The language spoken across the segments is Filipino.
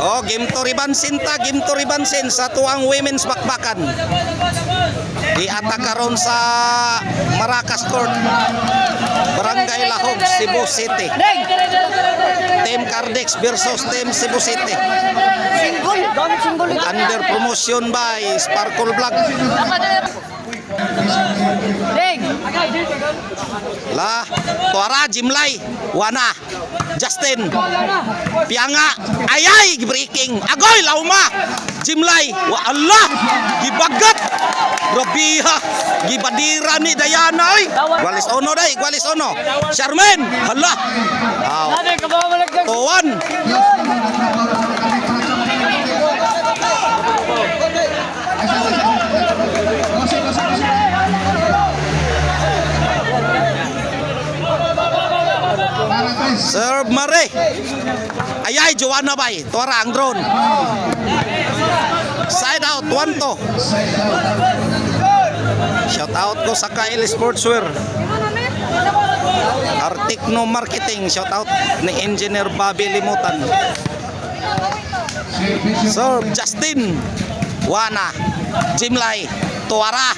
Oh, game to ribansin ta, game to ribansin sa tuang women's bakbakan. Diata karon sa Maracas Court, Barangay Lahog, Cebu City. Team Cardex versus Team Cebu City. Under promotion by Sparkle Vlog. Lah, Tuara Jimlay, Wana, Justin, Pianga, ayay, breaking, agoy, lauma, Jimlay, wa Allah, gibagat, grabiha, gibadira ni Dayana, oy, Gualis Ono day, Gualis Ono, Charmaine, hala, Tuan, serve Mare. Ayay, Joanna Bay. Tuara ang drone. Side out, 1-2. Shout out ko sa Kyle Sportswear. Artikno Marketing. Shout out ni Engineer Bobby Limutan. Serve Justin. Wana. Jimlay. Tuara.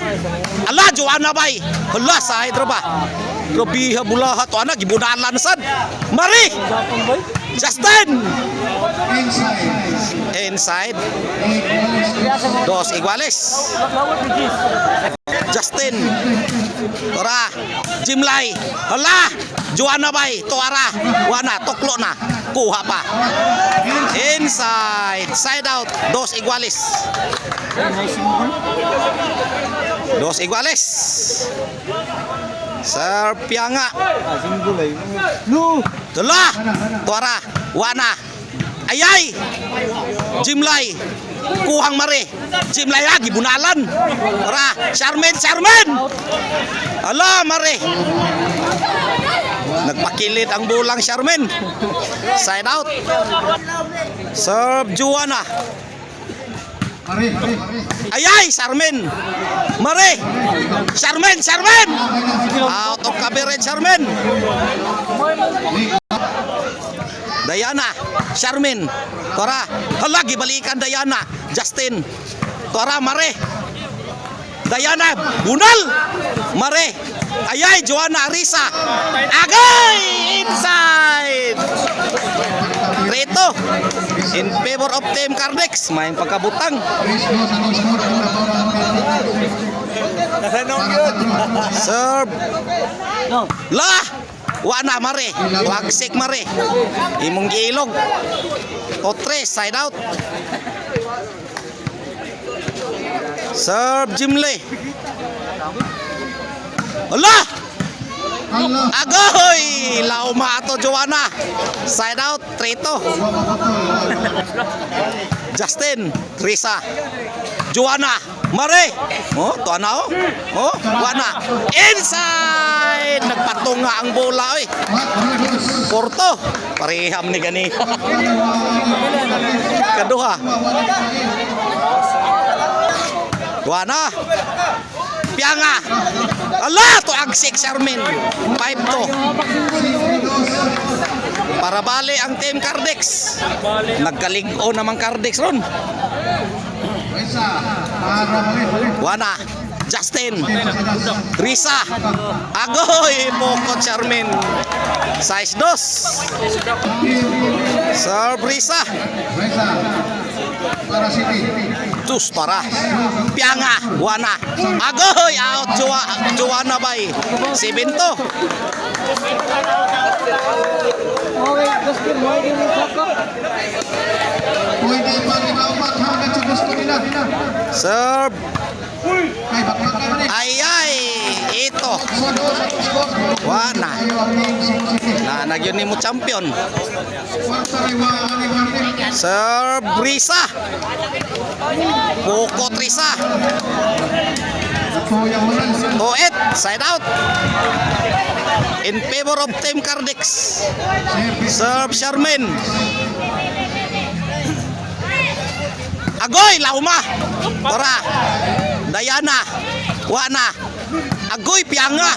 Ala, Joanna Bay. Hala, side ba? Grabiha bulaha to anak gibudalan sad. Mari. Justin. Inside. Dos iguales. Justin. Ora. Jimlay. Hala. Joanna Bay. Tuara. Wana. Toklo na. Kuha pa. Inside. Side out. Dos iguales. Dos iguales. Serve Pianga. Tula. Tuara. Wana. Ayay. Jimlay. Kuhang Mare. Jimlay lagi bunalan. Ora. Charmaine. Charmaine. Ala Mare. Nagpakilid ang bulang Charmaine. Side out. Serve Joanna. Ayay, Charmaine. Mare. Charmaine, Charmaine. Out of coverage, Charmaine. Diana, Charmaine. Tora, halagi balikan Diana. Justin. Tora, Mare. Diana, bunal. Mare. Ayay, Joanna, Arisa. Agay, inside. Reto. In favor of Team Cardex. Main pagkabutang. Serve. Lah. Wana Mare. Wagsik Mare. Imong giilog. O3. Side out. Serve Jimlay. Allah. Agoy! Lauma ato Joanna. Side out, Trito. Justin, Risa. Joanna, Mare. Oh, tuana oh. Oh, Wana. Inside! Nagpatunga ang bola oy. Porto. Pareham ni gani. Kaduha. Wana. Pianga. Allah, to agsik Charmaine. 5-2. Para bali ang Team Cardex. Nagkalig-o namang Cardex ron. Wana. Justin. Risa. Agoy. Poko Charmaine. Size 2. Serve Risa. Tus para Pianga. Wana. Agoy. Out Joanna Bay. 7-2. Serve. Ayay. Ito. Wana. Nagyon ni mo champion. Serve Risa. Poko Trisa. Toet. Side out. In favor of Team Cardex. Serve Charmaine. Agoy, lauma. Tora. Diana. Wana. Agoy, Pianga.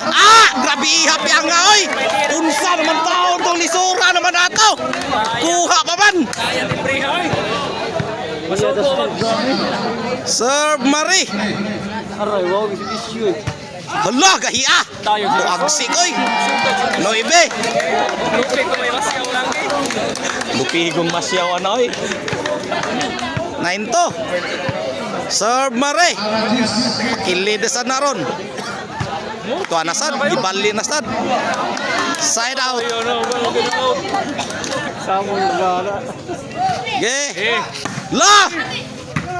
Grabe iha, Pianga, oy. Unsa naman taon tong lisura naman ato. Kuha pa man. Serve Marie. Aray, wow, issue. Hala, gahiya. Buagsik, oy. 9. Lupi ko may masyaw lang eh. Lupigong masyaw, ano, oy. 9 to. Serve Marie. Pakilid sa naron. Tuwa na sad, ibali na sad. Side out. Samo yung bala. Ge. La!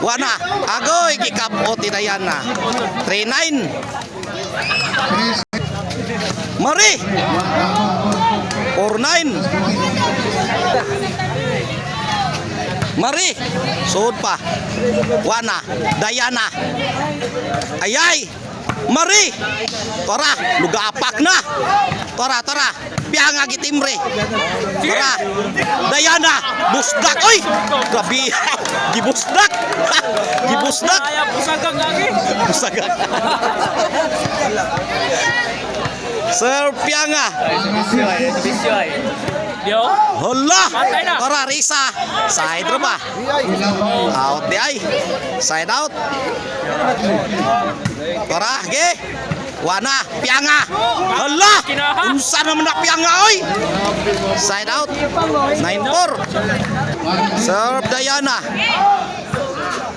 Wana, agoy gikapot tinayan na. 3-9. Mari. 4-9. Mari. Sud pa. Wana, Dayana. Ayay. Mari. Tora, lugapak na. Tora. Pianga gitimre. Tora. Dayana, busdak oy. Grabe. Gibusdak. Gibusdak. Kaya pusagang lagi. Busagak. Sir Pianga. Bisyoy. Yo. Hala. Patay na. Tora, Risa. Side ra ba? Out di ay. Side out. Tora, ge. Wana, Pianga. Hala. Unsa naman na Pianga oy? Side out. 9-4. Serve Dayana.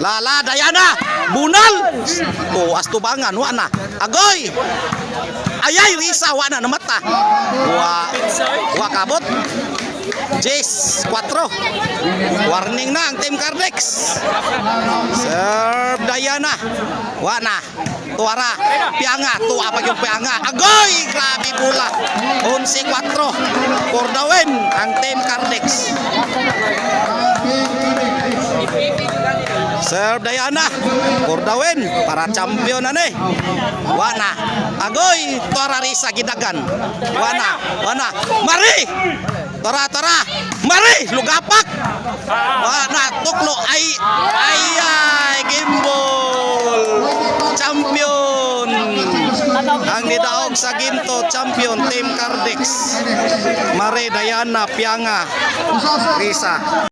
Lala Dayana. Bunal. Oh, astubangan wana. Agoy. Ayay Risa wana na mata. Wa kabot. Jace 4. Warning na ang Team Cardex. Serve Dayana. Wana. Tuara. Pianga. Tuwa pa yung Pianga. Agoy. Grabe bola. 11-4. For the win ang Team Cardex. Serve Dayana. For the win. Para champion na ni. Wana. Agoy. Tuara Risa gidagan. Wana. Mari. Tora. Mari. Lugapak. Wana. Tuklo. Ay. Gimbal. Champion. Ang nidaog sa ginto. Champion. Team Cardex. Mari. Dayana. Pianga. Risa.